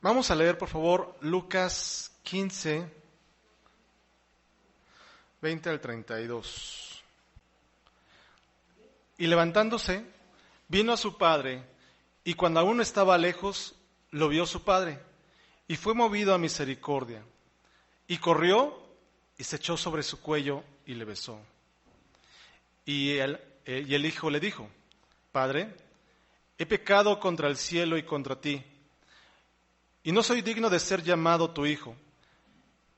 Vamos a leer, por favor, Lucas 15, 20 al 32. Y levantándose, vino a su padre, y cuando aún estaba lejos, lo vio su padre, y fue movido a misericordia. Y corrió, y se echó sobre su cuello, y le besó. Y el hijo le dijo: Padre, he pecado contra el cielo y contra ti, y no soy digno de ser llamado tu hijo.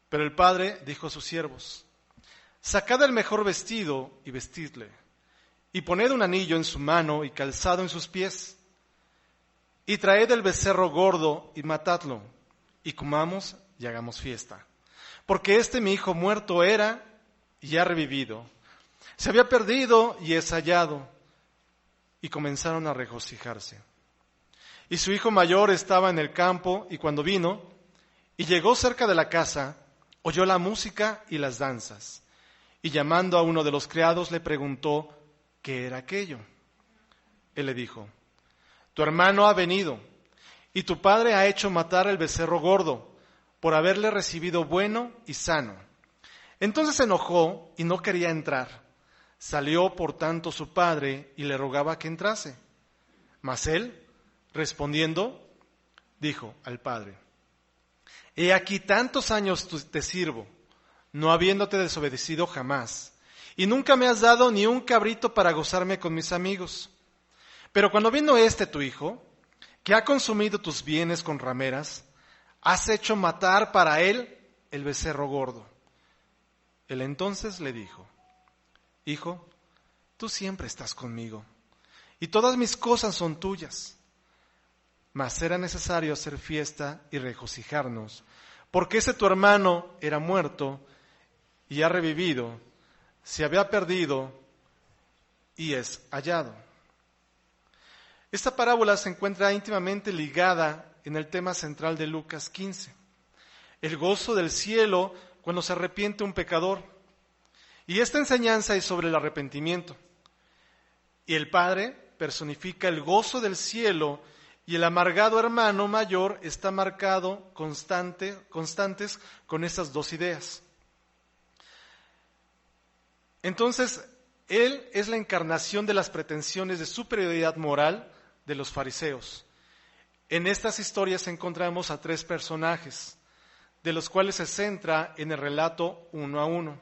Pero el padre dijo a sus siervos: Sacad el mejor vestido y vestidle, y poned un anillo en su mano y calzado en sus pies, y traed el becerro gordo y matadlo, y comamos y hagamos fiesta. Porque mi hijo muerto era y ha revivido, se había perdido y es hallado. Y comenzaron a regocijarse. Y su hijo mayor estaba en el campo, y cuando vino y llegó cerca de la casa, oyó la música y las danzas. Y llamando a uno de los criados le preguntó qué era aquello. Él le dijo: Tu hermano ha venido, y tu padre ha hecho matar el becerro gordo, por haberle recibido bueno y sano. Entonces se enojó y no quería entrar. Salió por tanto su padre y le rogaba que entrase. Mas él, respondiendo, dijo al padre: He aquí tantos años te sirvo, no habiéndote desobedecido jamás, y nunca me has dado ni un cabrito para gozarme con mis amigos. Pero cuando vino tu hijo, que ha consumido tus bienes con rameras, has hecho matar para él el becerro gordo. Él entonces le dijo: Hijo, tú siempre estás conmigo, y todas mis cosas son tuyas. Mas era necesario hacer fiesta y regocijarnos, porque tu hermano era muerto y ha revivido, se había perdido y es hallado. Esta parábola se encuentra íntimamente ligada en el tema central de Lucas 15, el gozo del cielo cuando se arrepiente un pecador. Y esta enseñanza es sobre el arrepentimiento. Y el Padre personifica el gozo del cielo, y el amargado hermano mayor está marcado constantes con esas dos ideas. Entonces, él es la encarnación de las pretensiones de superioridad moral de los fariseos. En estas historias encontramos a tres personajes, de los cuales se centra en el relato uno a uno.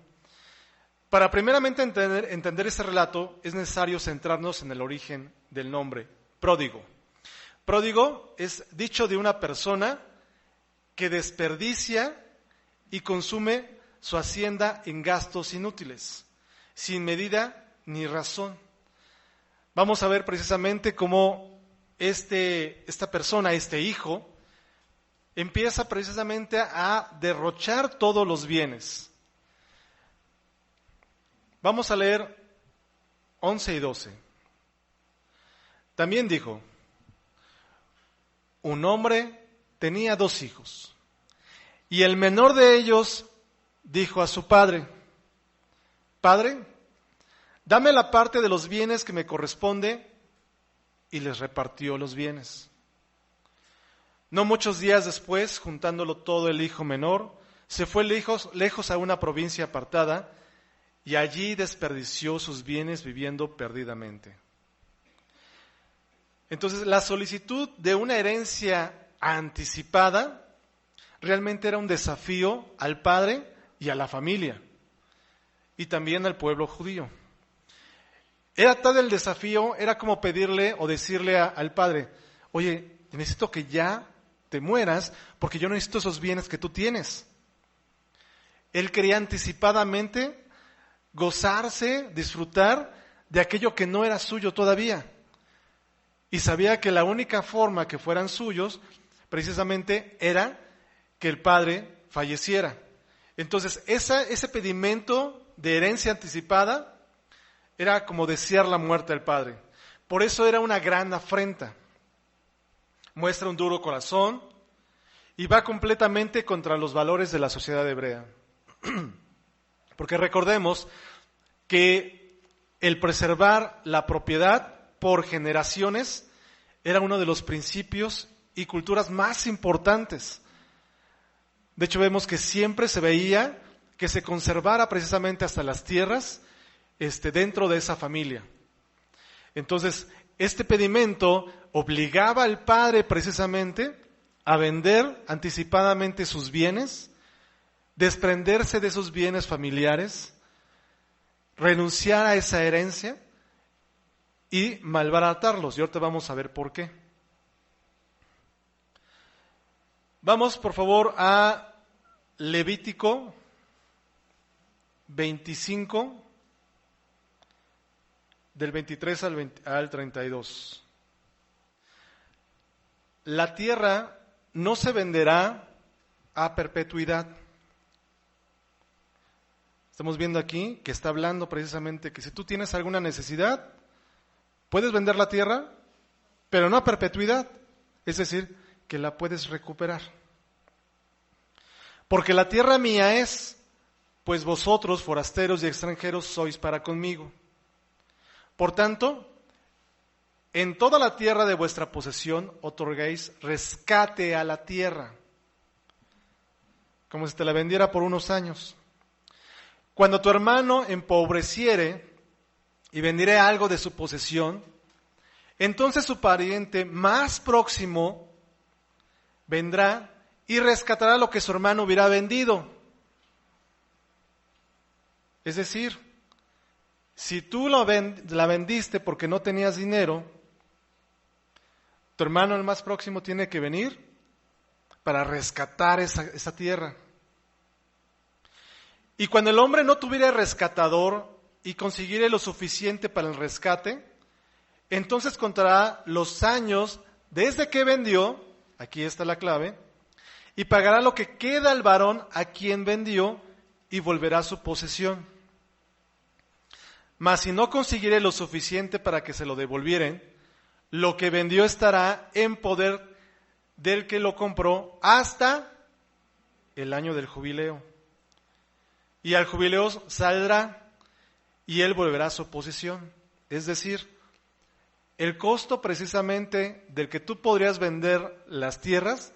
Para primeramente entender ese relato, es necesario centrarnos en el origen del nombre, pródigo. Pródigo es dicho de una persona que desperdicia y consume su hacienda en gastos inútiles, sin medida ni razón. Vamos a ver precisamente cómo esta persona, este hijo, empieza precisamente a derrochar todos los bienes. Vamos a leer 11 y 12. También dijo: Un hombre tenía 2 hijos, y el menor de ellos dijo a su padre: Padre, dame la parte de los bienes que me corresponde, y les repartió los bienes. No muchos días después, juntándolo todo el hijo menor, se fue lejos a una provincia apartada, y allí desperdició sus bienes viviendo perdidamente. Entonces, la solicitud de una herencia anticipada realmente era un desafío al padre y a la familia, y también al pueblo judío. Era tal el desafío, era como pedirle o decirle al padre: Oye, necesito que ya te mueras porque yo necesito esos bienes que tú tienes. Él quería anticipadamente gozarse, disfrutar de aquello que no era suyo todavía. Y sabía que la única forma que fueran suyos, precisamente, era que el padre falleciera. Entonces, ese pedimento de herencia anticipada era como desear la muerte del padre. Por eso era una gran afrenta. Muestra un duro corazón y va completamente contra los valores de la sociedad hebrea. Porque recordemos que el preservar la propiedad por generaciones era uno de los principios y culturas más importantes. De hecho, vemos que siempre se veía que se conservara precisamente hasta las tierras dentro de esa familia. Entonces, este pedimento obligaba al padre precisamente a vender anticipadamente sus bienes, desprenderse de esos bienes familiares, renunciar a esa herencia y malbaratarlos. Y ahorita vamos a ver por qué. Vamos, por favor, a Levítico 25, del 23 al 32. La tierra no se venderá a perpetuidad. Estamos viendo aquí que está hablando precisamente que si tú tienes alguna necesidad, puedes vender la tierra, pero no a perpetuidad. Es decir, que la puedes recuperar. Porque la tierra mía es, pues vosotros, forasteros y extranjeros, sois para conmigo. Por tanto, en toda la tierra de vuestra posesión otorguéis rescate a la tierra, como si te la vendiera por unos años. Cuando tu hermano empobreciere y vendiere algo de su posesión, entonces su pariente más próximo vendrá y rescatará lo que su hermano hubiera vendido. Es decir, si tú la vendiste porque no tenías dinero, tu hermano el más próximo tiene que venir para rescatar esa tierra. Y cuando el hombre no tuviera rescatador y consiguiera lo suficiente para el rescate, entonces contará los años desde que vendió, aquí está la clave, y pagará lo que queda al varón a quien vendió y volverá a su posesión. Mas si no consiguiere lo suficiente para que se lo devolvieren, lo que vendió estará en poder del que lo compró hasta el año del jubileo. Y al jubileo saldrá y él volverá a su posesión. Es decir, el costo precisamente del que tú podrías vender las tierras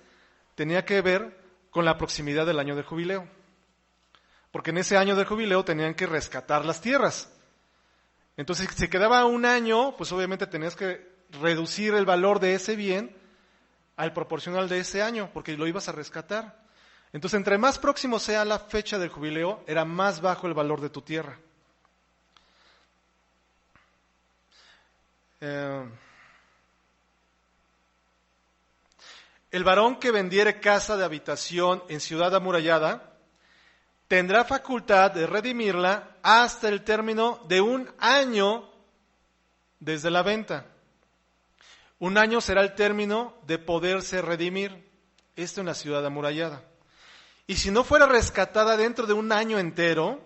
tenía que ver con la proximidad del año del jubileo. Porque en ese año del jubileo tenían que rescatar las tierras. Entonces, si quedaba un año, pues obviamente tenías que reducir el valor de ese bien al proporcional de ese año, porque lo ibas a rescatar. Entonces, entre más próximo sea la fecha del jubileo, era más bajo el valor de tu tierra. El varón que vendiere casa de habitación en ciudad amurallada tendrá facultad de redimirla hasta el término de un año desde la venta. Un año será el término de poderse redimir, esto en la ciudad amurallada. Y si no fuera rescatada dentro de un año entero,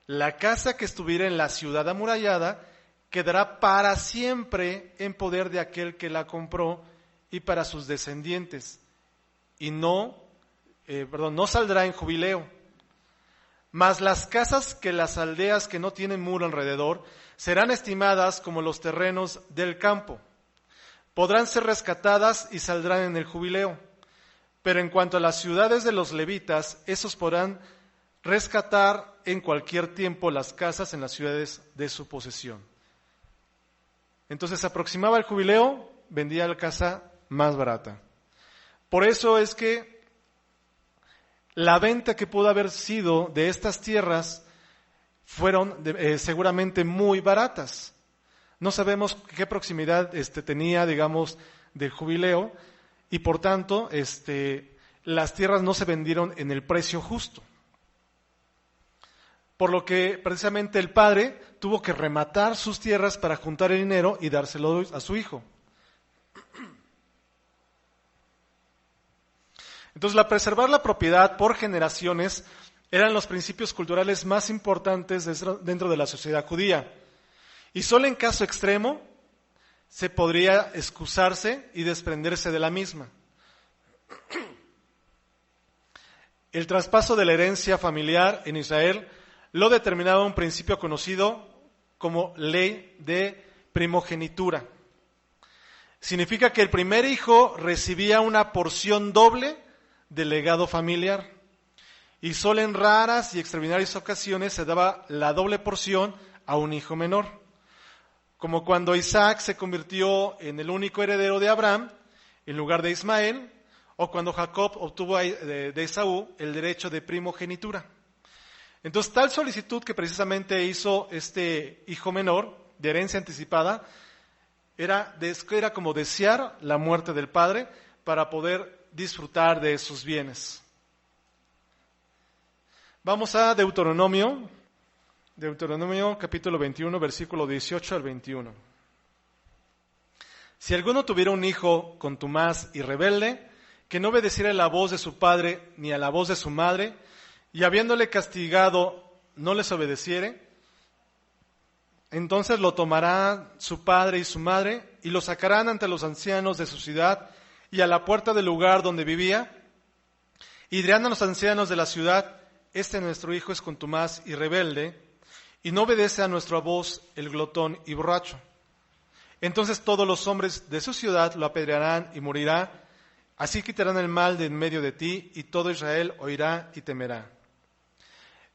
la casa que estuviera en la ciudad amurallada quedará para siempre en poder de aquel que la compró y para sus descendientes, y no saldrá en jubileo. Mas las casas que las aldeas que no tienen muro alrededor serán estimadas como los terrenos del campo. Podrán ser rescatadas y saldrán en el jubileo. Pero en cuanto a las ciudades de los levitas, esos podrán rescatar en cualquier tiempo las casas en las ciudades de su posesión. Entonces se aproximaba el jubileo, vendía la casa más barata. Por eso es que la venta que pudo haber sido de estas tierras fueron seguramente muy baratas. No sabemos qué proximidad tenía, digamos, del jubileo, y por tanto las tierras no se vendieron en el precio justo. Por lo que precisamente el padre tuvo que rematar sus tierras para juntar el dinero y dárselo a su hijo. Entonces, preservar la propiedad por generaciones eran los principios culturales más importantes dentro de la sociedad judía. Y solo en caso extremo se podría excusarse y desprenderse de la misma. El traspaso de la herencia familiar en Israel lo determinaba un principio conocido como ley de primogenitura. Significa que el primer hijo recibía una porción doble del legado familiar. Y solo en raras y extraordinarias ocasiones se daba la doble porción a un hijo menor. Como cuando Isaac se convirtió en el único heredero de Abraham en lugar de Ismael, o cuando Jacob obtuvo de Esaú el derecho de primogenitura. Entonces, tal solicitud que precisamente hizo este hijo menor, de herencia anticipada, era como desear la muerte del padre para poder disfrutar de sus bienes. Vamos a Deuteronomio capítulo 21, versículo 18 al 21. Si alguno tuviera un hijo contumaz y rebelde, que no obedeciera la voz de su padre ni a la voz de su madre, y habiéndole castigado no les obedeciere, entonces lo tomará su padre y su madre y lo sacarán ante los ancianos de su ciudad y a la puerta del lugar donde vivía, y dirán a los ancianos de la ciudad: este nuestro hijo es contumaz y rebelde, y no obedece a nuestra voz, el glotón y borracho. Entonces todos los hombres de su ciudad lo apedrearán y morirá, así quitarán el mal de en medio de ti, y todo Israel oirá y temerá.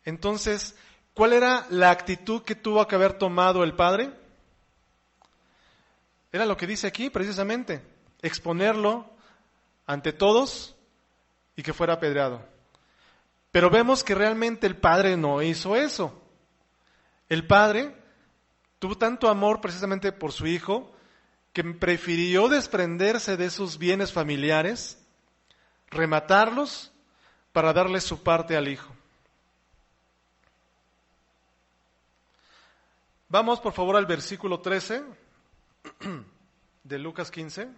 Entonces, ¿cuál era la actitud que tuvo que haber tomado el padre? Era lo que dice aquí precisamente, exponerlo ante todos y que fuera apedreado. Pero vemos que realmente el padre no hizo eso. El padre tuvo tanto amor precisamente por su hijo que prefirió desprenderse de sus bienes familiares, rematarlos para darle su parte al hijo. Vamos por favor al versículo 13 de Lucas 15.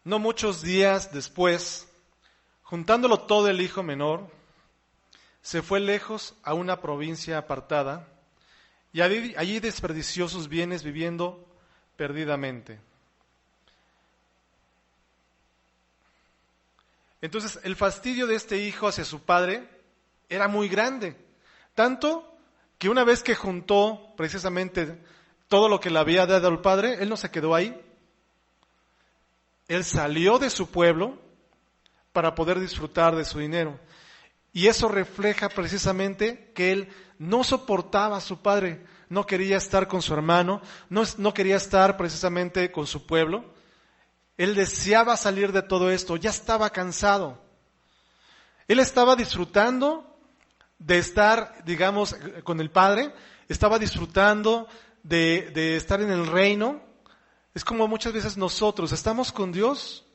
No muchos días después, juntándolo todo el hijo menor, se fue lejos a una provincia apartada y allí desperdició sus bienes viviendo perdidamente. Entonces el fastidio de este hijo hacia su padre era muy grande, tanto que una vez que juntó precisamente todo lo que le había dado el padre, él no se quedó ahí. Él salió de su pueblo para poder disfrutar de su dinero. Y eso refleja precisamente que él no soportaba a su padre, no quería estar con su hermano, no quería estar precisamente con su pueblo. Él deseaba salir de todo esto, ya estaba cansado. Él estaba disfrutando de estar, digamos, con el Padre, estaba disfrutando de estar en el reino. Es como muchas veces nosotros estamos con Dios,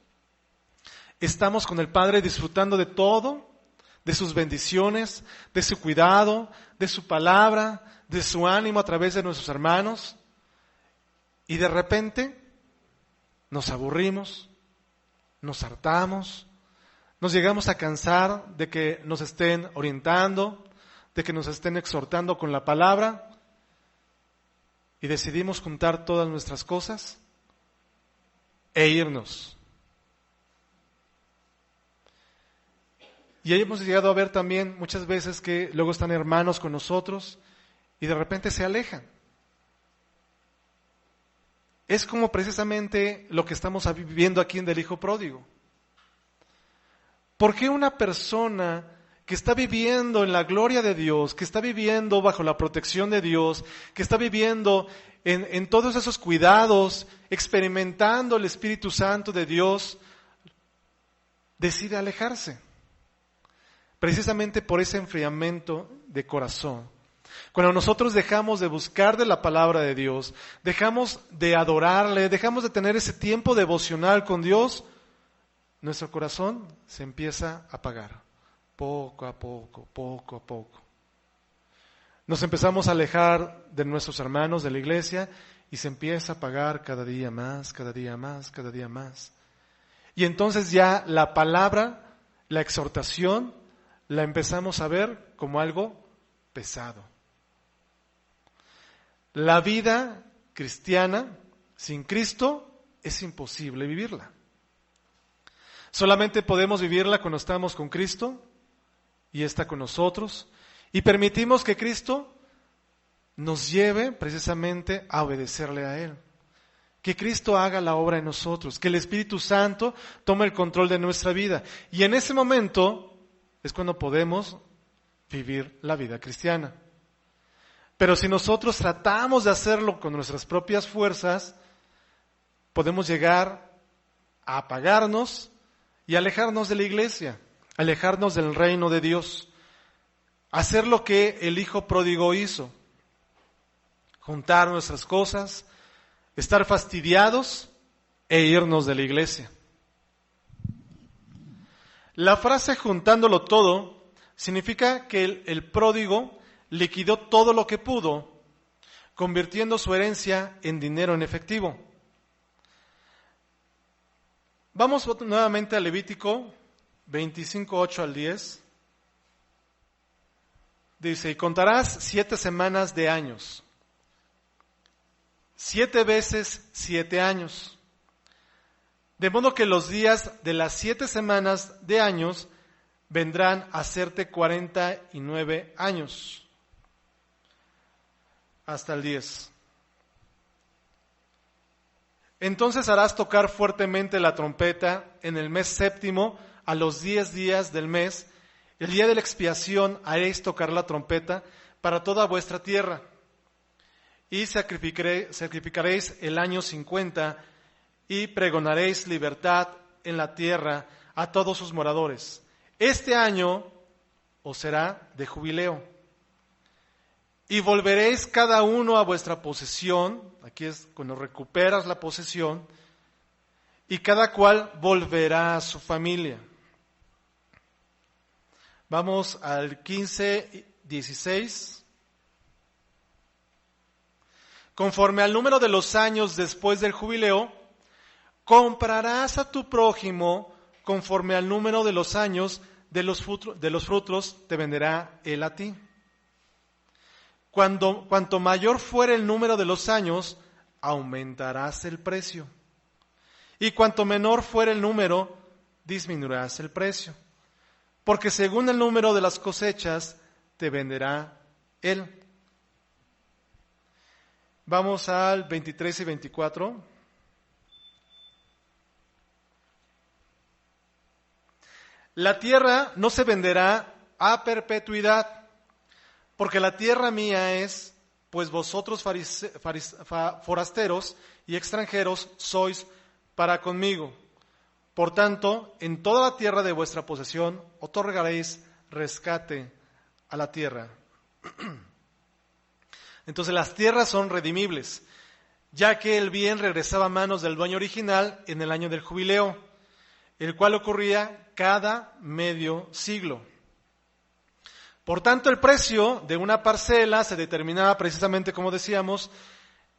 estamos con el Padre disfrutando de todo, de sus bendiciones, de su cuidado, de su palabra, de su ánimo a través de nuestros hermanos, y de repente nos aburrimos, nos hartamos, nos llegamos a cansar de que nos estén orientando, de que nos estén exhortando con la palabra, y decidimos juntar todas nuestras cosas e irnos. Y ahí hemos llegado a ver también muchas veces que luego están hermanos con nosotros y de repente se alejan. Es como precisamente lo que estamos viviendo aquí en el Hijo Pródigo. ¿Por qué una persona que está viviendo en la gloria de Dios, que está viviendo bajo la protección de Dios, que está viviendo en todos esos cuidados, experimentando el Espíritu Santo de Dios, decide alejarse? Precisamente por ese enfriamiento de corazón. Cuando nosotros dejamos de buscar de la palabra de Dios, dejamos de adorarle, dejamos de tener ese tiempo devocional con Dios, nuestro corazón se empieza a apagar, poco a poco, poco a poco. Nos empezamos a alejar de nuestros hermanos de la iglesia y se empieza a apagar cada día más, cada día más, cada día más. Y entonces ya la palabra, la exhortación, la empezamos a ver como algo pesado. La vida cristiana sin Cristo es imposible vivirla. Solamente podemos vivirla cuando estamos con Cristo y está con nosotros y permitimos que Cristo nos lleve precisamente a obedecerle a Él. que Cristo haga la obra en nosotros, que el Espíritu Santo tome el control de nuestra vida. Y en ese momento es cuando podemos vivir la vida cristiana. Pero si nosotros tratamos de hacerlo con nuestras propias fuerzas, podemos llegar a apagarnos y alejarnos de la iglesia, alejarnos del reino de Dios, hacer lo que el hijo pródigo hizo, juntar nuestras cosas, estar fastidiados e irnos de la iglesia. La frase juntándolo todo significa que el pródigo liquidó todo lo que pudo, convirtiendo su herencia en dinero en efectivo. Vamos nuevamente a Levítico 25, 8 al 10. Dice, y contarás 7 semanas de años, 7 veces 7 años. De modo que los días de las 7 semanas de años vendrán a hacerte 49 años. Hasta el 10. Entonces harás tocar fuertemente la trompeta en el mes séptimo, a los 10 días del mes. El día de la expiación haréis tocar la trompeta para toda vuestra tierra. Y sacrificaréis el año 50 y pregonaréis libertad en la tierra a todos sus moradores. Este año os será de jubileo. Y volveréis cada uno a vuestra posesión, aquí es cuando recuperas la posesión, y cada cual volverá a su familia. Vamos al 15:16. Conforme al número de los años después del jubileo, comprarás a tu prójimo conforme al número de los años de los frutos te venderá él a ti. Cuanto mayor fuere el número de los años, aumentarás el precio. Y cuanto menor fuere el número, disminuirás el precio. Porque según el número de las cosechas, te venderá él. Vamos al 23 y 24. La tierra no se venderá a perpetuidad, porque la tierra mía es, pues vosotros forasteros y extranjeros sois para conmigo. Por tanto, en toda la tierra de vuestra posesión otorgaréis rescate a la tierra. Entonces las tierras son redimibles, ya que el bien regresaba a manos del dueño original en el año del jubileo, el cual ocurría cada medio siglo. Por tanto, el precio de una parcela se determinaba precisamente, como decíamos,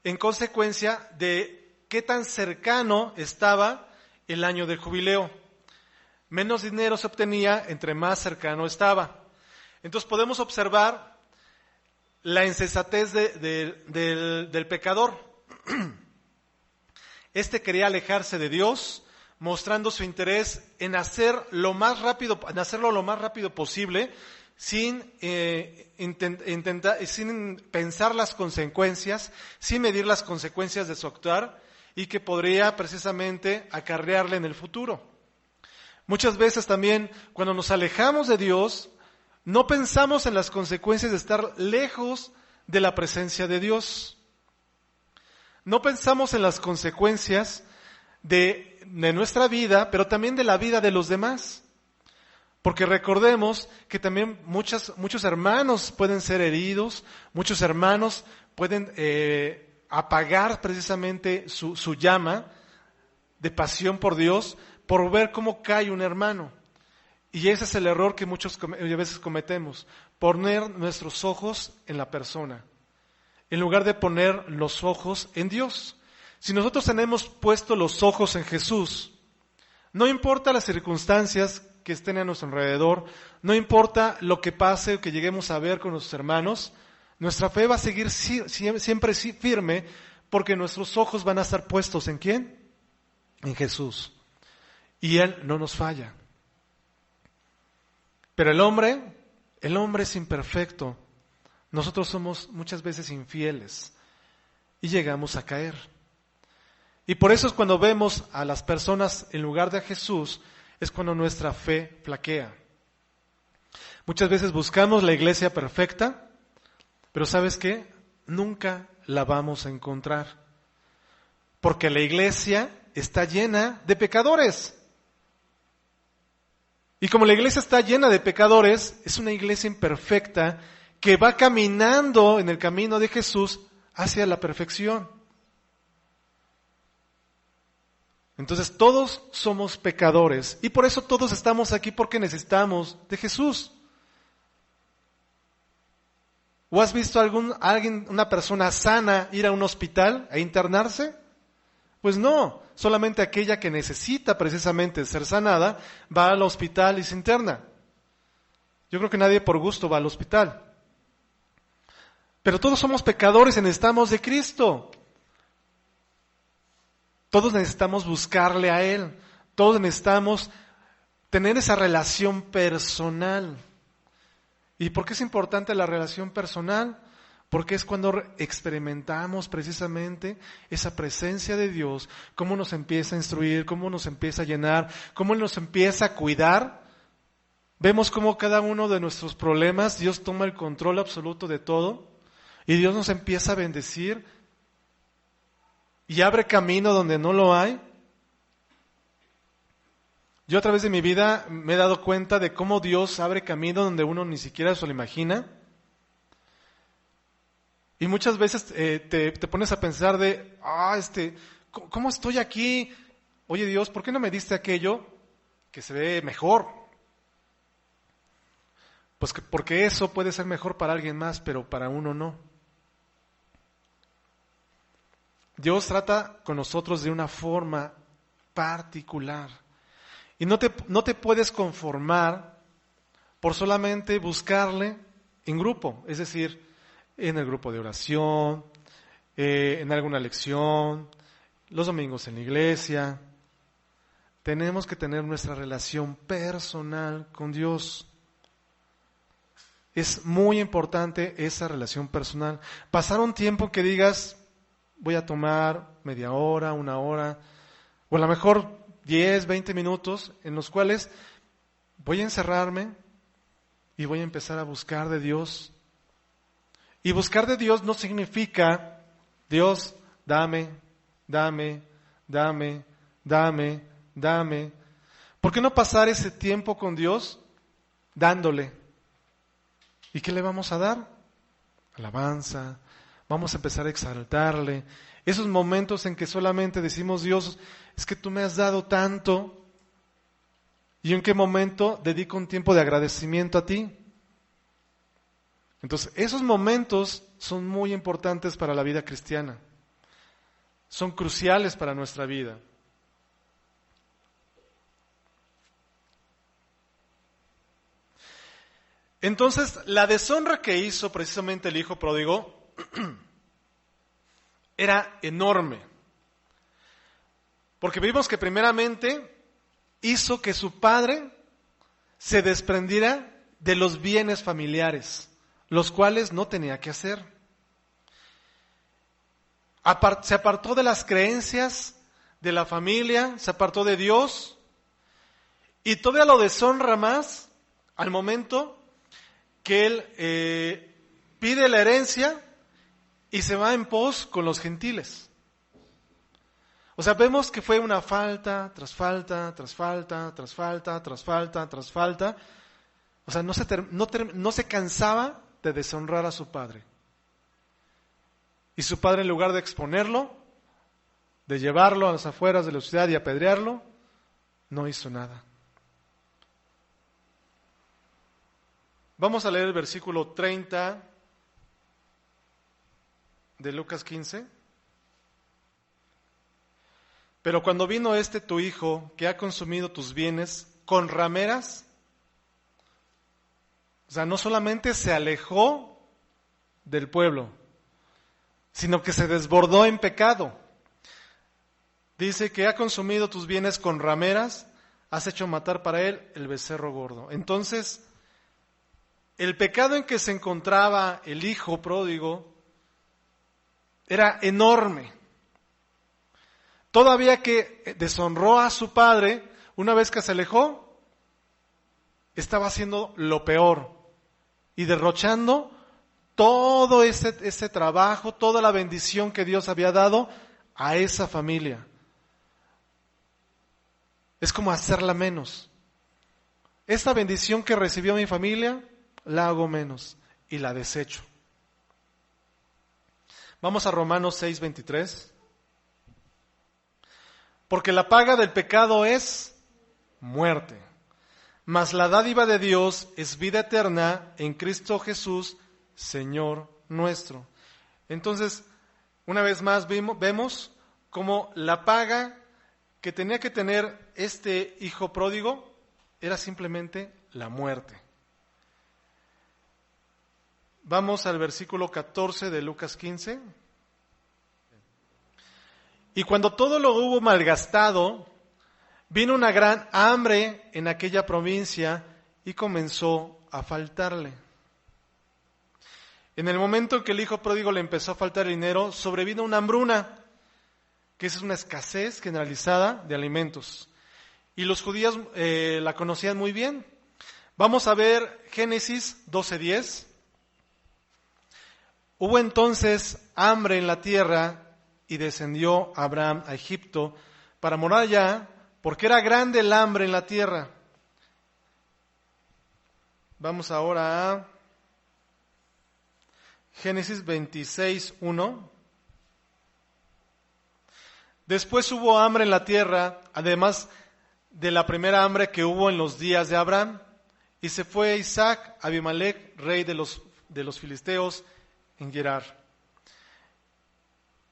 en consecuencia de qué tan cercano estaba el año del jubileo. Menos dinero se obtenía entre más cercano estaba. Entonces podemos observar la insensatez del pecador. Este quería alejarse de Dios, mostrando su interés en hacerlo lo más rápido posible, sin pensar las consecuencias, sin medir las consecuencias de su actuar, y que podría precisamente acarrearle en el futuro. Muchas veces también, cuando nos alejamos de Dios, no pensamos en las consecuencias de estar lejos de la presencia de Dios. No pensamos en las consecuencias de nuestra vida, pero también de la vida de los demás. Porque recordemos que también muchos hermanos pueden ser heridos, muchos hermanos pueden apagar precisamente su llama de pasión por Dios por ver cómo cae un hermano. Y ese es el error que muchas veces cometemos, poner nuestros ojos en la persona, en lugar de poner los ojos en Dios. Si nosotros tenemos puesto los ojos en Jesús, no importa las circunstancias que estén a nuestro alrededor, no importa lo que pase o que lleguemos a ver con nuestros hermanos, nuestra fe va a seguir siempre firme, porque nuestros ojos van a estar puestos ¿en quién? En Jesús. Y Él no nos falla. Pero el hombre es imperfecto. Nosotros somos muchas veces infieles y llegamos a caer. Y por eso es cuando vemos a las personas en lugar de a Jesús, es cuando nuestra fe flaquea. Muchas veces buscamos la iglesia perfecta, pero ¿sabes qué? Nunca la vamos a encontrar. Porque la iglesia está llena de pecadores. Y como la iglesia está llena de pecadores, es una iglesia imperfecta que va caminando en el camino de Jesús hacia la perfección. Entonces todos somos pecadores y por eso todos estamos aquí porque necesitamos de Jesús. ¿O has visto una persona sana ir a un hospital a internarse? Pues no, solamente aquella que necesita precisamente ser sanada va al hospital y se interna. Yo creo que nadie por gusto va al hospital. Pero todos somos pecadores y necesitamos de Cristo. Todos necesitamos buscarle a Él. Todos necesitamos tener esa relación personal. ¿Y por qué es importante la relación personal? Porque es cuando experimentamos precisamente esa presencia de Dios, cómo nos empieza a instruir, cómo nos empieza a llenar, cómo nos empieza a cuidar. Vemos cómo cada uno de nuestros problemas, Dios toma el control absoluto de todo y Dios nos empieza a bendecir y abre camino donde no lo hay. Yo a través de mi vida me he dado cuenta de cómo Dios abre camino donde uno ni siquiera se lo imagina. Y muchas veces te pones a pensar de, ¿cómo estoy aquí? Oye Dios, ¿por qué no me diste aquello que se ve mejor? Pues porque eso puede ser mejor para alguien más, pero para uno no. Dios trata con nosotros de una forma particular. Y no te puedes conformar por solamente buscarle en grupo, es decir, en el grupo de oración, en alguna lección, los domingos en la iglesia. Tenemos que tener nuestra relación personal con Dios. Es muy importante esa relación personal. Pasar un tiempo que digas, voy a tomar media hora, una hora, o a lo mejor 10, 20 minutos en los cuales voy a encerrarme y voy a empezar a buscar de Dios. Y buscar de Dios no significa, Dios, dame. ¿Por qué no pasar ese tiempo con Dios dándole? ¿Y qué le vamos a dar? Alabanza. Vamos a empezar a exaltarle. Esos momentos en que solamente decimos, Dios, es que tú me has dado tanto. ¿Y en qué momento dedico un tiempo de agradecimiento a ti? Entonces, esos momentos son muy importantes para la vida cristiana. Son cruciales para nuestra vida. Entonces, la deshonra que hizo precisamente el hijo pródigo era enorme. Porque vimos que primeramente hizo que su padre se desprendiera de los bienes familiares, los cuales no tenía que hacer. Se apartó de las creencias de la familia, se apartó de Dios y todavía lo deshonra más al momento que él pide la herencia y se va en pos con los gentiles. O sea, vemos que fue una falta, tras falta, tras falta, tras falta, tras falta, tras falta. O sea, no se cansaba de deshonrar a su padre. Y su padre, en lugar de exponerlo, de llevarlo a las afueras de la ciudad y apedrearlo, no hizo nada. Vamos a leer el versículo 30 de Lucas 15. Pero cuando vino tu hijo, que ha consumido tus bienes con rameras, o sea, no solamente se alejó del pueblo, sino que se desbordó en pecado. Dice que ha consumido tus bienes con rameras, has hecho matar para él el becerro gordo. Entonces, el pecado en que se encontraba el hijo pródigo era enorme. todavía que deshonró a su padre, una vez que se alejó, estaba haciendo lo peor y derrochando todo ese trabajo, toda la bendición que Dios había dado a esa familia. Es como hacerla menos. Esta bendición que recibió mi familia, la hago menos y la desecho. Vamos a Romanos 6:23. Porque la paga del pecado es muerte, mas la dádiva de Dios es vida eterna en Cristo Jesús, Señor nuestro. Entonces, una vez más vemos cómo la paga que tenía que tener este hijo pródigo era simplemente la muerte. Vamos al versículo 14 de Lucas 15. Y cuando todo lo hubo malgastado, vino una gran hambre en aquella provincia y comenzó a faltarle. En el momento en que el hijo pródigo le empezó a faltar dinero, sobrevino una hambruna, que es una escasez generalizada de alimentos. Y los judíos la conocían muy bien. Vamos a ver Génesis 12:10. Hubo entonces hambre en la tierra y descendió Abraham a Egipto para morar allá, porque era grande el hambre en la tierra. Vamos ahora a Génesis 26:1. Después hubo hambre en la tierra, además de la primera hambre que hubo en los días de Abraham, y se fue Isaac a Abimelech, rey de los filisteos, en Gerar.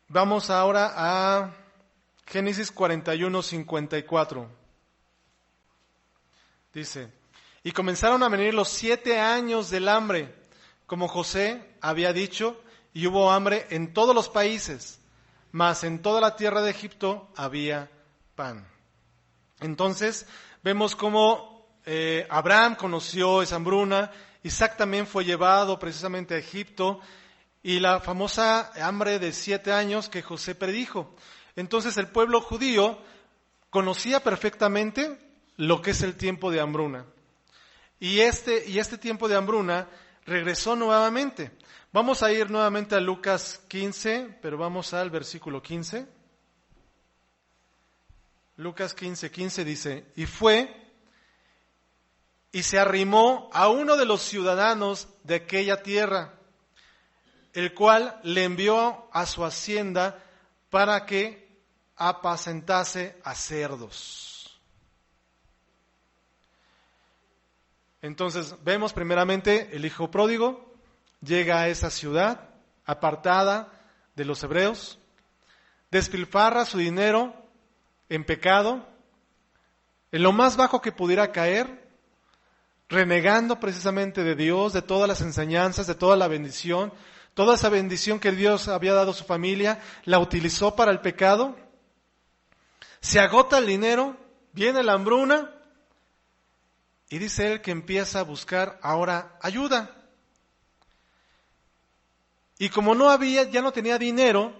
Vamos ahora a Génesis 41:54. Dice, y comenzaron a venir los 7 años del hambre, como José había dicho, y hubo hambre en todos los países, mas en toda la tierra de Egipto había pan. Entonces vemos cómo Abraham conoció esa hambruna, Isaac también fue llevado precisamente a Egipto, y la famosa hambre de 7 años que José predijo. Entonces el pueblo judío conocía perfectamente lo que es el tiempo de hambruna. Y este tiempo de hambruna regresó nuevamente. Vamos a ir nuevamente a Lucas 15, pero vamos al versículo 15. Lucas 15:15 dice, y fue y se arrimó a uno de los ciudadanos de aquella tierra, el cual le envió a su hacienda para que apacentase a cerdos. Entonces vemos primeramente el hijo pródigo llega a esa ciudad apartada de los hebreos, despilfarra su dinero en pecado, en lo más bajo que pudiera caer, renegando precisamente de Dios, de todas las enseñanzas, de toda la bendición. Toda esa bendición que Dios había dado a su familia, la utilizó para el pecado. Se agota el dinero, viene la hambruna, y dice él que empieza a buscar ahora ayuda. Y como ya no tenía dinero,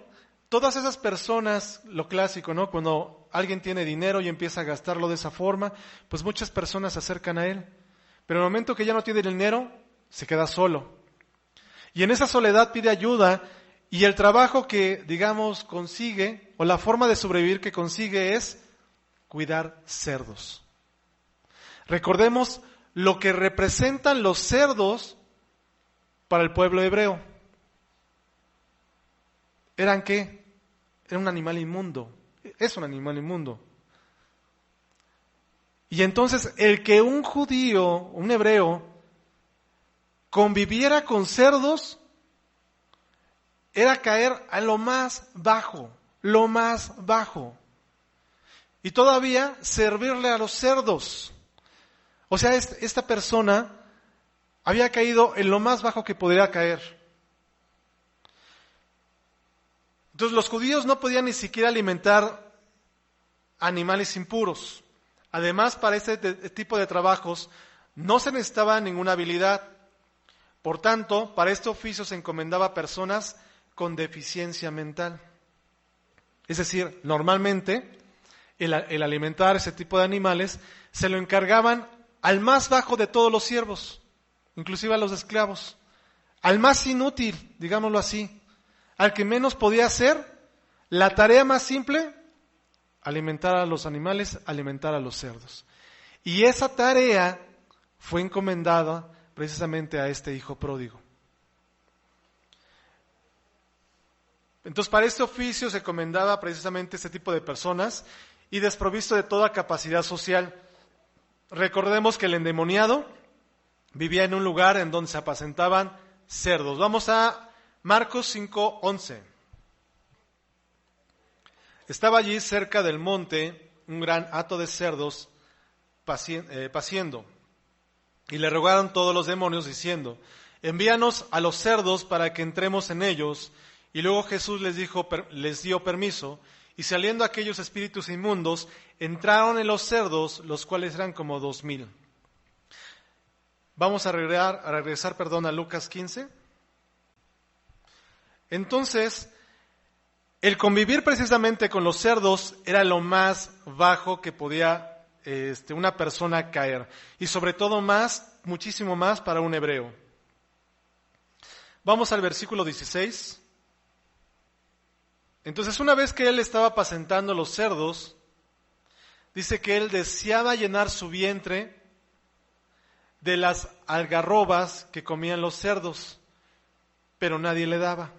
todas esas personas, lo clásico, ¿no? Cuando alguien tiene dinero y empieza a gastarlo de esa forma, pues muchas personas se acercan a él. Pero en el momento que ya no tiene dinero, se queda solo. Y en esa soledad pide ayuda, y el trabajo que, digamos, consigue, o la forma de sobrevivir que consigue es cuidar cerdos. Recordemos lo que representan los cerdos para el pueblo hebreo. ¿Eran qué? Era un animal inmundo. Es un animal inmundo. Y entonces el que un judío, un hebreo, conviviera con cerdos, era caer a lo más bajo. Y todavía servirle a los cerdos. O sea, esta persona había caído en lo más bajo que podría caer. Entonces los judíos no podían ni siquiera alimentar animales impuros. Además, para este tipo de trabajos no se necesitaba ninguna habilidad. Por tanto, para este oficio se encomendaba a personas con deficiencia mental. Es decir, normalmente el alimentar ese tipo de animales se lo encargaban al más bajo de todos los siervos, inclusive a los esclavos, al más inútil, digámoslo así, al que menos podía hacer la tarea más simple, alimentar a los animales, alimentar a los cerdos. Y esa tarea fue encomendada precisamente a este hijo pródigo. Entonces, para este oficio se encomendaba precisamente este tipo de personas y desprovisto de toda capacidad social. Recordemos que el endemoniado vivía en un lugar en donde se apacentaban cerdos. Vamos a Marcos 5:11. Estaba allí cerca del monte un gran hato de cerdos paciendo, y le rogaron todos los demonios diciendo: envíanos a los cerdos para que entremos en ellos. Y luego Jesús les dio permiso, y saliendo aquellos espíritus inmundos, entraron en los cerdos, los cuales eran como 2,000. Vamos a regresar a Lucas 15. Entonces, el convivir precisamente con los cerdos era lo más bajo que podía una persona caer, y sobre todo muchísimo más para un hebreo. Vamos al versículo 16. Entonces, una vez que él estaba apacentando los cerdos, dice que él deseaba llenar su vientre de las algarrobas que comían los cerdos, pero nadie le daba.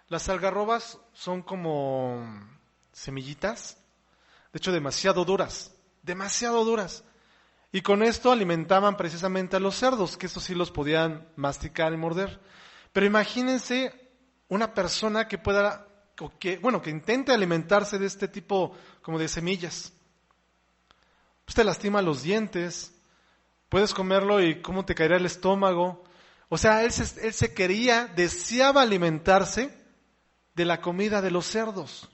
Las algarrobas son como semillitas, de hecho demasiado duras. Y con esto alimentaban precisamente a los cerdos, que estos sí los podían masticar y morder. Pero imagínense una persona que que intente alimentarse de este tipo como de semillas. Pues te lastima los dientes, puedes comerlo y cómo te caerá el estómago. O sea, él deseaba alimentarse de la comida de los cerdos.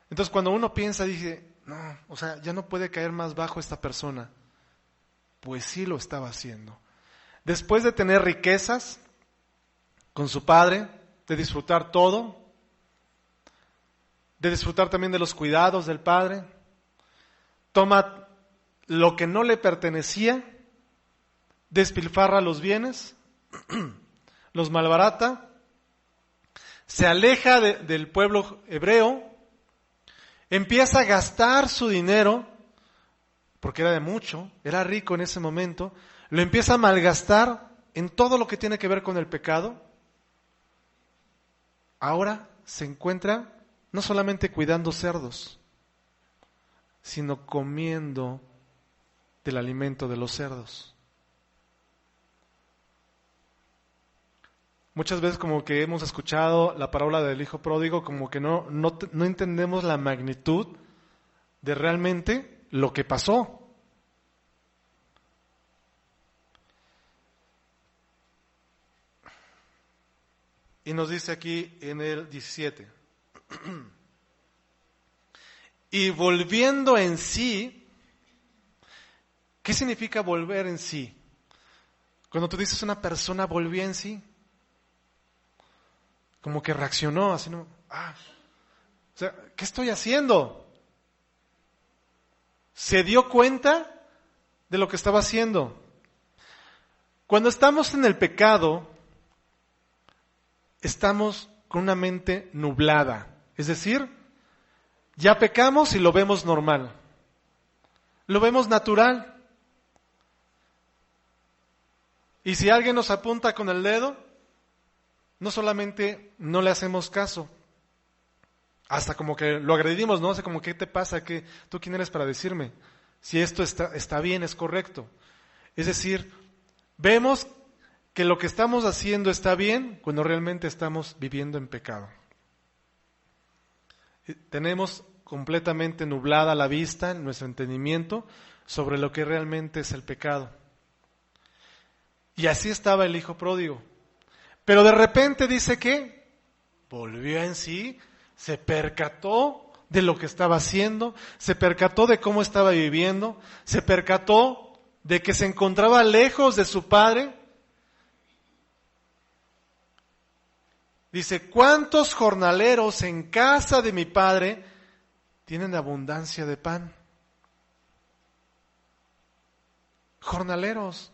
Entonces cuando uno piensa, dice, no, o sea, ya no puede caer más bajo esta persona. Pues sí lo estaba haciendo. Después de tener riquezas con su padre, de disfrutar todo, de disfrutar también de los cuidados del padre, toma lo que no le pertenecía, despilfarra los bienes, los malbarata, se aleja del pueblo hebreo, empieza a gastar su dinero, porque era de mucho, era rico en ese momento, lo empieza a malgastar en todo lo que tiene que ver con el pecado. Ahora se encuentra no solamente cuidando cerdos, sino comiendo del alimento de los cerdos. Muchas veces como que hemos escuchado la parábola del hijo pródigo, como que no entendemos la magnitud de realmente lo que pasó. Y nos dice aquí en el 17, y volviendo en sí, ¿qué significa volver en sí? Cuando tú dices una persona volvió en sí, como que reaccionó, así no, o sea, ¿qué estoy haciendo? Se dio cuenta de lo que estaba haciendo. Cuando estamos en el pecado, estamos con una mente nublada, es decir, ya pecamos y lo vemos normal, lo vemos natural. Y si alguien nos apunta con el dedo, no solamente no le hacemos caso, hasta como que lo agredimos, ¿no? O sea, como, ¿qué te pasa? ¿Tú quién eres para decirme si esto está bien, es correcto? Es decir, vemos que lo que estamos haciendo está bien cuando realmente estamos viviendo en pecado. Tenemos completamente nublada la vista, nuestro entendimiento sobre lo que realmente es el pecado. Y así estaba el hijo pródigo. Pero de repente dice que volvió en sí, se percató de lo que estaba haciendo, se percató de cómo estaba viviendo, se percató de que se encontraba lejos de su padre. Dice, ¿cuántos jornaleros en casa de mi padre tienen abundancia de pan? Jornaleros.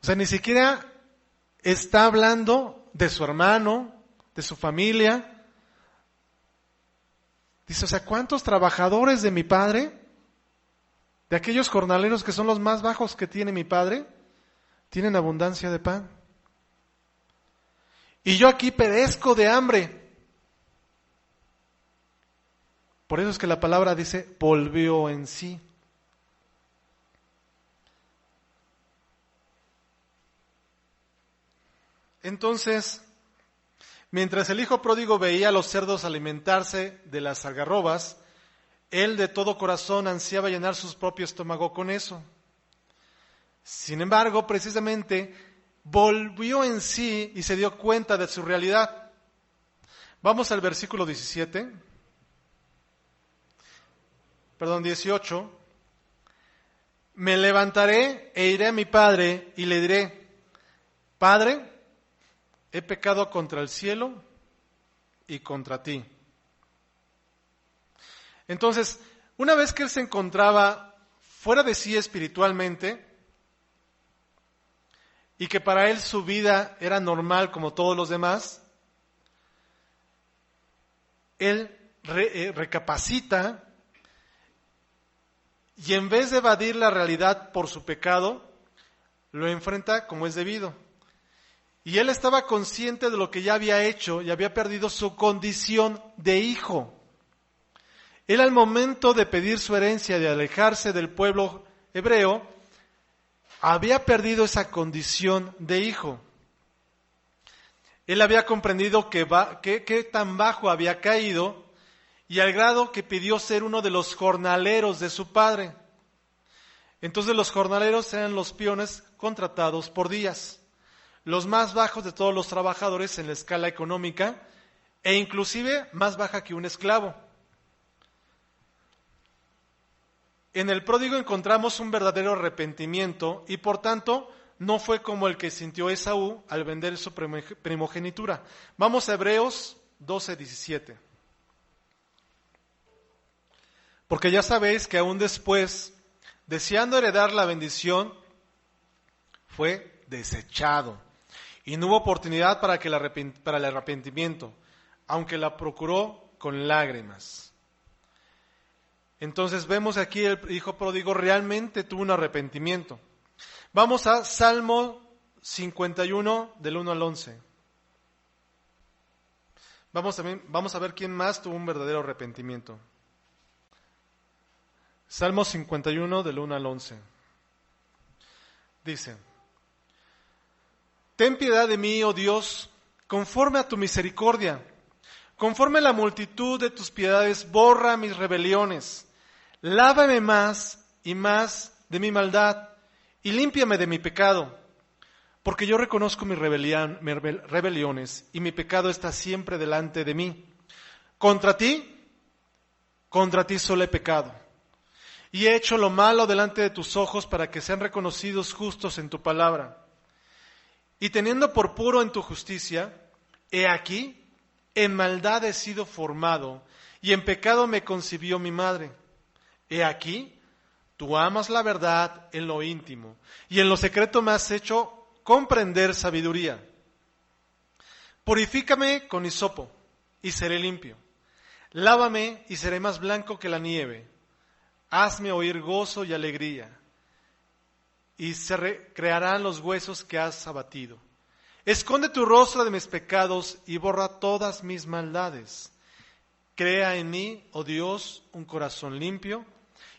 O sea, ni siquiera está hablando de su hermano, de su familia. Dice, o sea, ¿cuántos trabajadores de mi padre, de aquellos jornaleros que son los más bajos que tiene mi padre, tienen abundancia de pan? Y yo aquí perezco de hambre. Por eso es que la palabra dice, volvió en sí. Entonces, mientras el hijo pródigo veía a los cerdos alimentarse de las algarrobas, él de todo corazón ansiaba llenar su propio estómago con eso. Sin embargo, precisamente, volvió en sí y se dio cuenta de su realidad. Vamos al versículo 18. Me levantaré e iré a mi padre y le diré, Padre, he pecado contra el cielo y contra ti. Entonces, una vez que él se encontraba fuera de sí espiritualmente, y que para él su vida era normal como todos los demás, él recapacita y en vez de evadir la realidad por su pecado, lo enfrenta como es debido. Y él estaba consciente de lo que ya había hecho y había perdido su condición de hijo. Él al momento de pedir su herencia, de alejarse del pueblo hebreo, había perdido esa condición de hijo. Él había comprendido que tan bajo había caído y al grado que pidió ser uno de los jornaleros de su padre. Entonces los jornaleros eran los peones contratados por días, los más bajos de todos los trabajadores en la escala económica e inclusive más baja que un esclavo. En el pródigo encontramos un verdadero arrepentimiento y por tanto no fue como el que sintió Esaú al vender su primogenitura. Vamos a Hebreos 12:17. Porque ya sabéis que aún después, deseando heredar la bendición, fue desechado y no hubo oportunidad para el arrepentimiento, aunque la procuró con lágrimas. Entonces vemos aquí el hijo pródigo realmente tuvo un arrepentimiento. Vamos a Salmo 51 del 1 al 11. Vamos a ver quién más tuvo un verdadero arrepentimiento. Salmo 51 del 1 al 11. Dice, Ten piedad de mí, oh Dios, conforme a tu misericordia. Conforme a la multitud de tus piedades, borra mis rebeliones. Lávame más y más de mi maldad y límpiame de mi pecado, porque yo reconozco mis rebeliones y mi pecado está siempre delante de mí. Contra ti solo he pecado y he hecho lo malo delante de tus ojos para que sean reconocidos justos en tu palabra. Y teniendo por puro en tu justicia, he aquí, en maldad he sido formado y en pecado me concibió mi madre. He aquí, tú amas la verdad en lo íntimo, y en lo secreto me has hecho comprender sabiduría. Purifícame con hisopo, y seré limpio. Lávame, y seré más blanco que la nieve. Hazme oír gozo y alegría, y se recrearán los huesos que has abatido. Esconde tu rostro de mis pecados, y borra todas mis maldades. Crea en mí, oh Dios, un corazón limpio,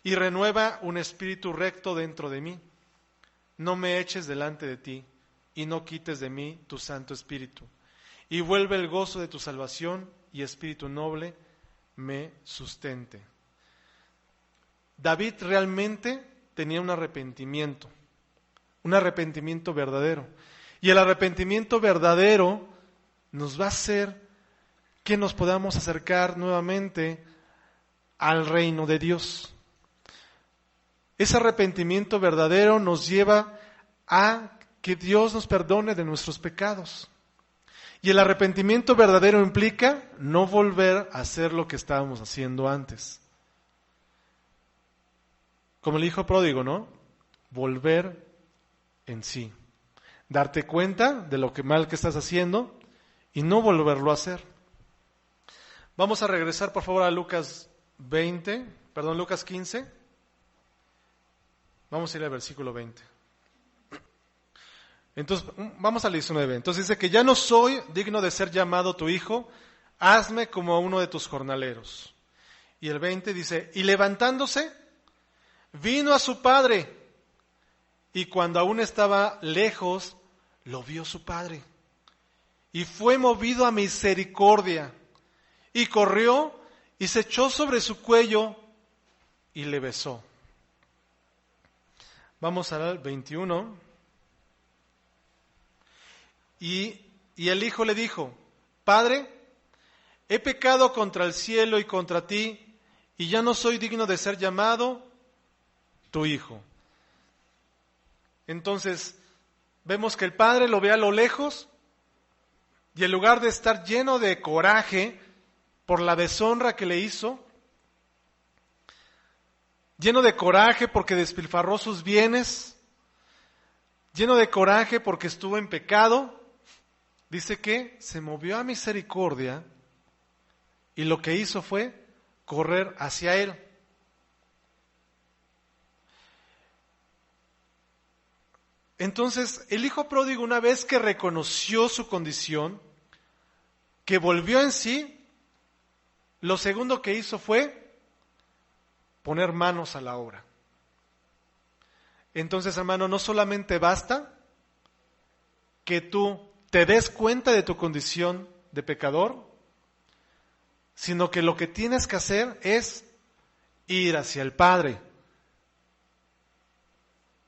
y renueva un espíritu recto dentro de mí. No me eches delante de ti, y no quites de mí tu Santo Espíritu. Y vuelve el gozo de tu salvación, y espíritu noble me sustente. David realmente tenía un arrepentimiento verdadero. Y el arrepentimiento verdadero nos va a hacer que nos podamos acercar nuevamente al reino de Dios. Ese arrepentimiento verdadero nos lleva a que Dios nos perdone de nuestros pecados. Y el arrepentimiento verdadero implica no volver a hacer lo que estábamos haciendo antes. Como el hijo pródigo, ¿no? Volver en sí. Darte cuenta de lo que mal que estás haciendo y no volverlo a hacer. Vamos a regresar por favor a Lucas 15. Vamos a ir al versículo 20. Entonces, vamos al 19. Entonces dice que ya no soy digno de ser llamado tu hijo, hazme como a uno de tus jornaleros. Y el 20 dice, y levantándose, vino a su padre, y cuando aún estaba lejos, lo vio su padre. Y fue movido a misericordia, y corrió, y se echó sobre su cuello, y le besó. Vamos al 21. Y el hijo le dijo, Padre, he pecado contra el cielo y contra ti, y ya no soy digno de ser llamado tu hijo. Entonces, vemos que el padre lo ve a lo lejos, y en lugar de estar lleno de coraje por la deshonra que le hizo, lleno de coraje porque despilfarró sus bienes, lleno de coraje porque estuvo en pecado, dice que se movió a misericordia y lo que hizo fue correr hacia él. Entonces, el hijo pródigo, una vez que reconoció su condición, que volvió en sí, lo segundo que hizo fue poner manos a la obra. Entonces, hermano, no solamente basta que tú te des cuenta de tu condición de pecador, sino que lo que tienes que hacer es ir hacia el Padre.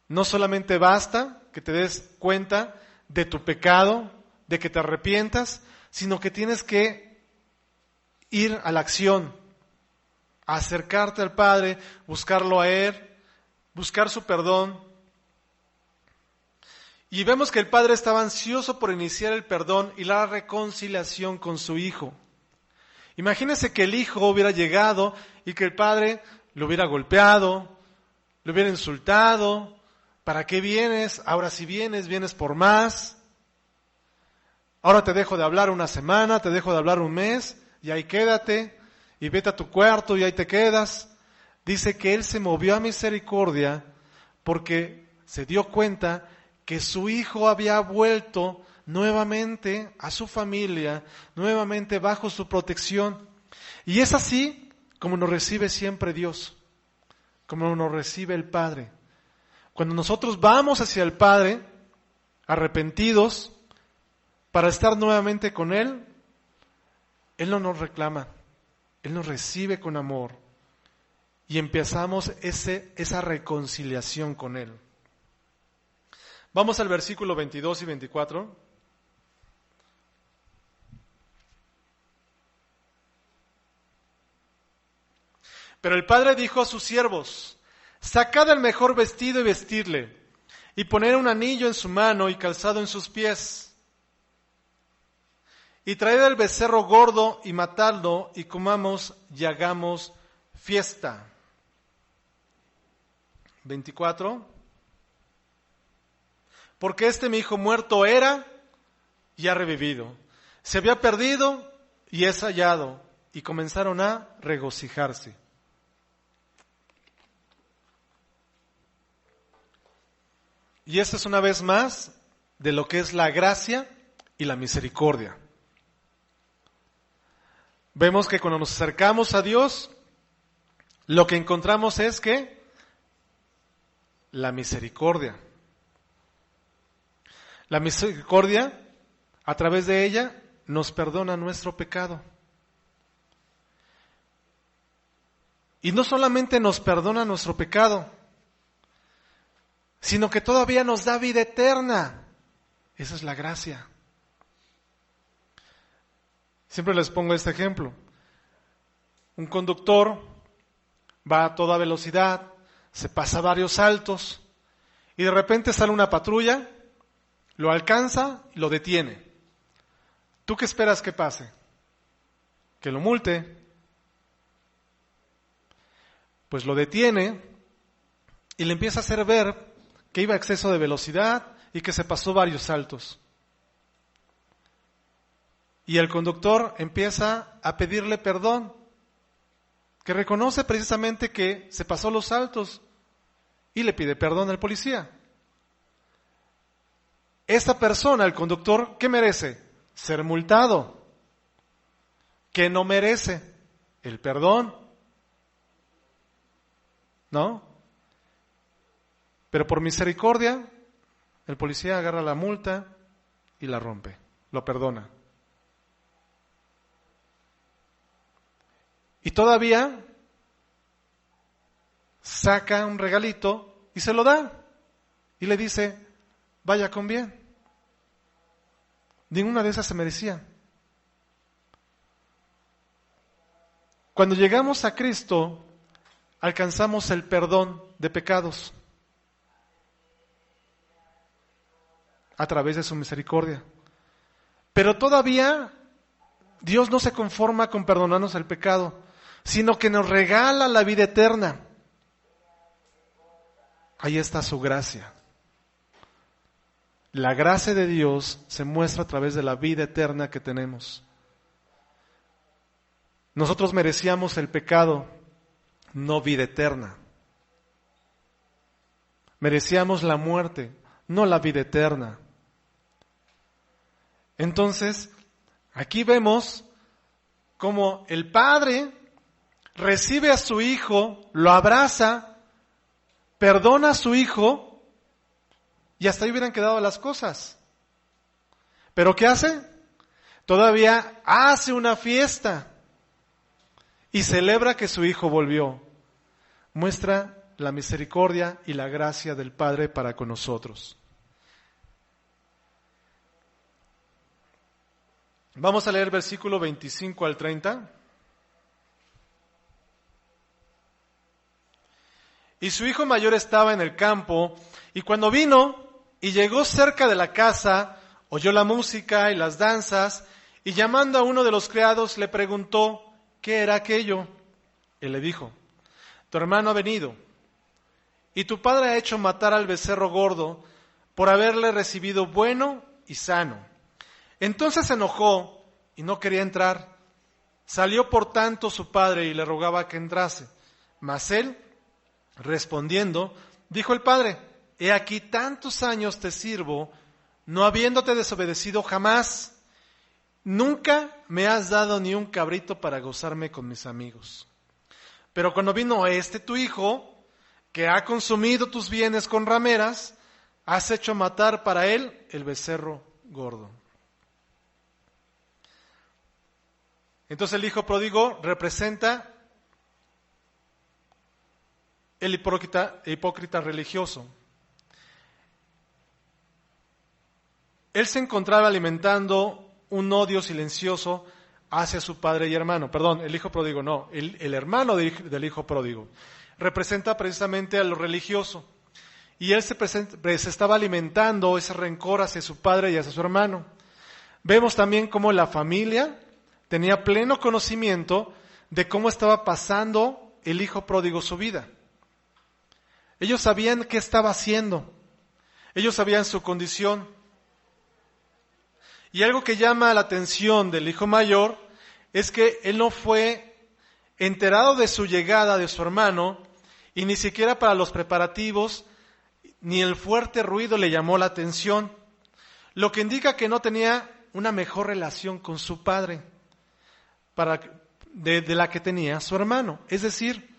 No solamente basta que te des cuenta de tu pecado, de que te arrepientas, sino que tienes que ir a la acción, a acercarte al Padre, buscarlo a Él, buscar su perdón. Y vemos que el padre estaba ansioso por iniciar el perdón y la reconciliación con su hijo. Imagínense que el hijo hubiera llegado y que el padre lo hubiera golpeado, lo hubiera insultado. ¿Para qué vienes? Ahora si vienes, vienes por más. Ahora te dejo de hablar una semana, te dejo de hablar un mes, y ahí quédate, y vete a tu cuarto y ahí te quedas. Dice que él se movió a misericordia porque se dio cuenta que su hijo había vuelto nuevamente a su familia, nuevamente bajo su protección. Y es así como nos recibe siempre Dios, como nos recibe el Padre. Cuando nosotros vamos hacia el Padre, arrepentidos, para estar nuevamente con Él, Él no nos reclama, Él nos recibe con amor y empezamos esa reconciliación con Él. Vamos al versículo 22 y 24. Pero el padre dijo a sus siervos, sacad el mejor vestido y vestirle, y poner un anillo en su mano y calzado en sus pies. Y traed el becerro gordo y matadlo, y comamos y hagamos fiesta. 24. Porque mi hijo muerto era y ha revivido. Se había perdido y es hallado. Y comenzaron a regocijarse. Y esto es una vez más de lo que es la gracia y la misericordia. Vemos que cuando nos acercamos a Dios, lo que encontramos es que la misericordia. La misericordia, a través de ella, nos perdona nuestro pecado. Y no solamente nos perdona nuestro pecado, sino que todavía nos da vida eterna. Esa es la gracia. Siempre les pongo este ejemplo. Un conductor va a toda velocidad, se pasa varios saltos y de repente sale una patrulla lo alcanza y lo detiene. ¿Tú qué esperas que pase? Que lo multe. Pues lo detiene y le empieza a hacer ver que iba a exceso de velocidad y que se pasó varios saltos. Y el conductor empieza a pedirle perdón, que reconoce precisamente que se pasó los saltos y le pide perdón al policía. Esta persona, el conductor, ¿qué merece? Ser multado. ¿Qué no merece? El perdón. ¿No? Pero por misericordia, el policía agarra la multa y la rompe, lo perdona. Y todavía saca un regalito y se lo da. Y le dice, vaya con bien. Ninguna de esas se merecía. Cuando llegamos a Cristo, alcanzamos el perdón de pecados a través de su misericordia. Pero todavía Dios no se conforma con perdonarnos el pecado, sino que nos regala la vida eterna. Ahí está su gracia. La gracia de Dios se muestra a través de la vida eterna que tenemos. Nosotros merecíamos el pecado, no vida eterna. Merecíamos la muerte, no la vida eterna. Entonces, aquí vemos cómo el Padre recibe a su Hijo, lo abraza, perdona a su Hijo, y hasta ahí hubieran quedado las cosas. ¿Pero qué hace? Todavía hace una fiesta y celebra que su Hijo volvió. Muestra la misericordia y la gracia del Padre para con nosotros. Vamos a leer versículo 25 al 30. Y su hijo mayor estaba en el campo, y cuando vino y llegó cerca de la casa, oyó la música y las danzas, y llamando a uno de los criados le preguntó, ¿qué era aquello? Él le dijo, tu hermano ha venido, y tu padre ha hecho matar al becerro gordo por haberle recibido bueno y sano. Entonces se enojó y no quería entrar. Salió por tanto su padre y le rogaba que entrase. Mas él, respondiendo, dijo el padre, he aquí tantos años te sirvo, no habiéndote desobedecido jamás. Nunca me has dado ni un cabrito para gozarme con mis amigos. Pero cuando vino tu hijo, que ha consumido tus bienes con rameras, has hecho matar para él el becerro gordo. Entonces el hijo pródigo representa el hipócrita religioso. Él se encontraba alimentando un odio silencioso hacia su padre y hermano. Perdón, el hijo pródigo no, el hermano del hijo pródigo. Representa precisamente a lo religioso. Y él se estaba alimentando ese rencor hacia su padre y hacia su hermano. Vemos también cómo la familia tenía pleno conocimiento de cómo estaba pasando el hijo pródigo su vida. Ellos sabían qué estaba haciendo. Ellos sabían su condición. Y algo que llama la atención del hijo mayor es que él no fue enterado de su llegada de su hermano y ni siquiera para los preparativos ni el fuerte ruido le llamó la atención, lo que indica que no tenía una mejor relación con su padre de la que tenía su hermano. Es decir,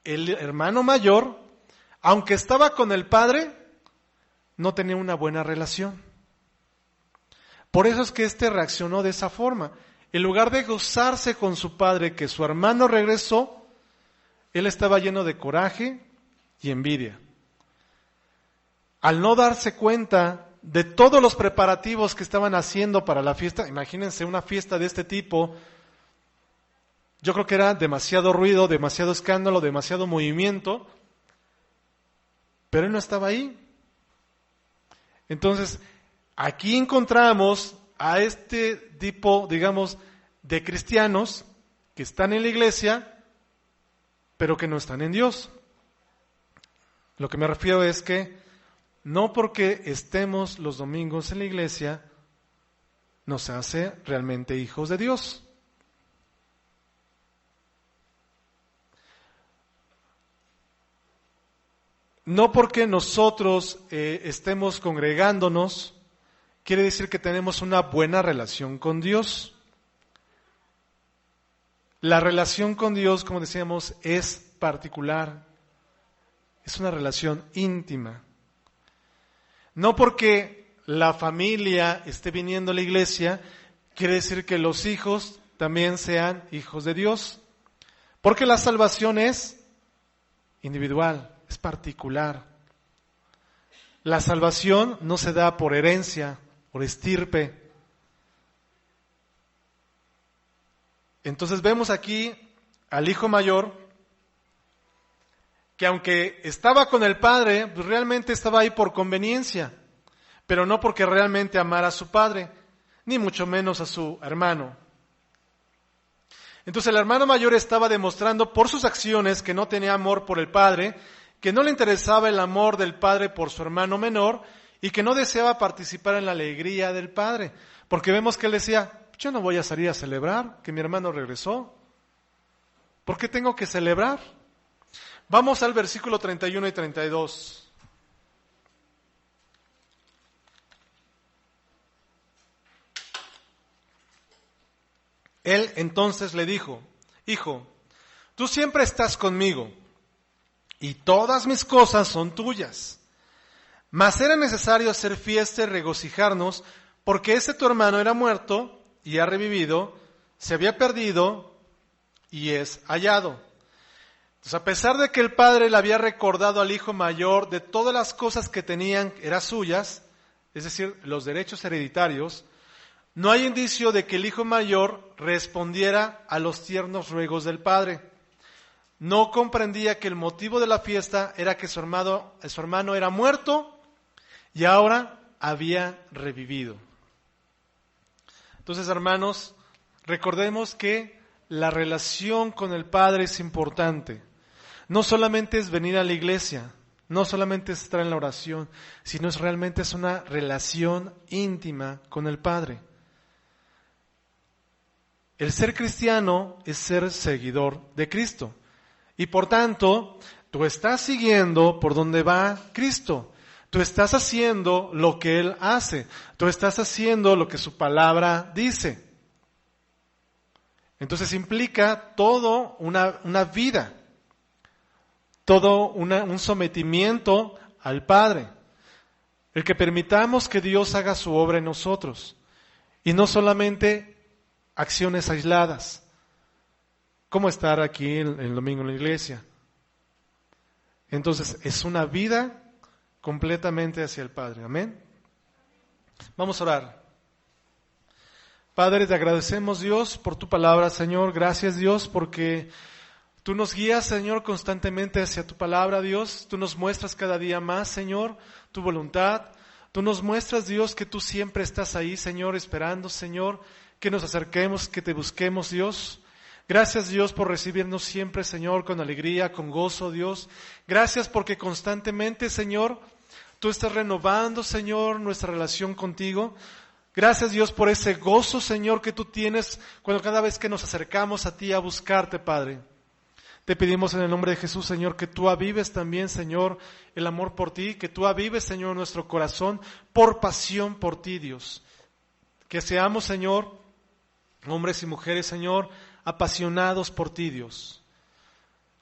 el hermano mayor, aunque estaba con el padre, no tenía una buena relación. Por eso es que éste reaccionó de esa forma. En lugar de gozarse con su padre que su hermano regresó, él estaba lleno de coraje y envidia. Al no darse cuenta de todos los preparativos que estaban haciendo para la fiesta, imagínense una fiesta de este tipo, yo creo que era demasiado ruido, demasiado escándalo, demasiado movimiento, pero él no estaba ahí. Entonces, Aquí encontramos a este tipo, digamos, de cristianos que están en la iglesia, pero que no están en Dios. Lo que me refiero es que no porque estemos los domingos en la iglesia, nos hace realmente hijos de Dios. No porque nosotros estemos congregándonos, quiere decir que tenemos una buena relación con Dios. La relación con Dios, como decíamos, es particular. Es una relación íntima. No porque la familia esté viniendo a la iglesia, quiere decir que los hijos también sean hijos de Dios. Porque la salvación es individual, es particular. La salvación no se da por herencia, por estirpe. Entonces vemos aquí al hijo mayor, que aunque estaba con el padre, pues realmente estaba ahí por conveniencia, pero no porque realmente amara a su padre, ni mucho menos a su hermano. Entonces el hermano mayor estaba demostrando por sus acciones que no tenía amor por el padre, que no le interesaba el amor del padre por su hermano menor y que no deseaba participar en la alegría del padre, porque vemos que él decía, yo no voy a salir a celebrar que mi hermano regresó. ¿Por qué tengo que celebrar? Vamos al versículo 31 y 32. Él entonces le dijo, hijo, tú siempre estás conmigo y todas mis cosas son tuyas. Mas era necesario hacer fiesta y regocijarnos porque ese tu hermano era muerto y ha revivido, se había perdido y es hallado. Entonces, a pesar de que el padre le había recordado al hijo mayor de todas las cosas que tenían, eran suyas, es decir, los derechos hereditarios, no hay indicio de que el hijo mayor respondiera a los tiernos ruegos del padre. No comprendía que el motivo de la fiesta era que su hermano era muerto y ahora había revivido. Entonces, hermanos, recordemos que la relación con el Padre es importante. No solamente es venir a la iglesia, no solamente es estar en la oración, sino realmente es una relación íntima con el Padre. El ser cristiano es ser seguidor de Cristo. Y por tanto, tú estás siguiendo por donde va Cristo. Tú estás haciendo lo que Él hace. Tú estás haciendo lo que su palabra dice. Entonces implica todo una vida, todo un sometimiento al Padre. El que permitamos que Dios haga su obra en nosotros. Y no solamente acciones aisladas. ¿Cómo estar aquí el domingo en la iglesia? Entonces es una vida completamente hacia el Padre. Amén. Vamos a orar. Padre, te agradecemos, Dios, por tu palabra, Señor. Gracias, Dios, porque tú nos guías, Señor, constantemente hacia tu palabra, Dios. Tú nos muestras cada día más, Señor, tu voluntad. Tú nos muestras, Dios, que tú siempre estás ahí, Señor, esperando, Señor, que nos acerquemos, que te busquemos, Dios. Gracias, Dios, por recibirnos siempre, Señor, con alegría, con gozo, Dios. Gracias porque constantemente, Señor, tú estás renovando, Señor, nuestra relación contigo. Gracias, Dios, por ese gozo, Señor, que tú tienes cuando cada vez que nos acercamos a ti a buscarte, Padre. Te pedimos en el nombre de Jesús, Señor, que tú avives también, Señor, el amor por ti, que tú avives, Señor, nuestro corazón por pasión por ti, Dios. Que seamos, Señor, hombres y mujeres, Señor, apasionados por ti, Dios.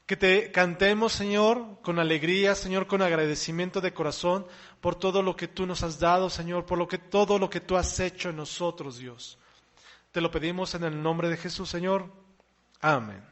Que te cantemos, Señor, con alegría, Señor, con agradecimiento de corazón por todo lo que tú nos has dado, Señor, por todo lo que tú has hecho en nosotros, Dios. Te lo pedimos en el nombre de Jesús, Señor. Amén.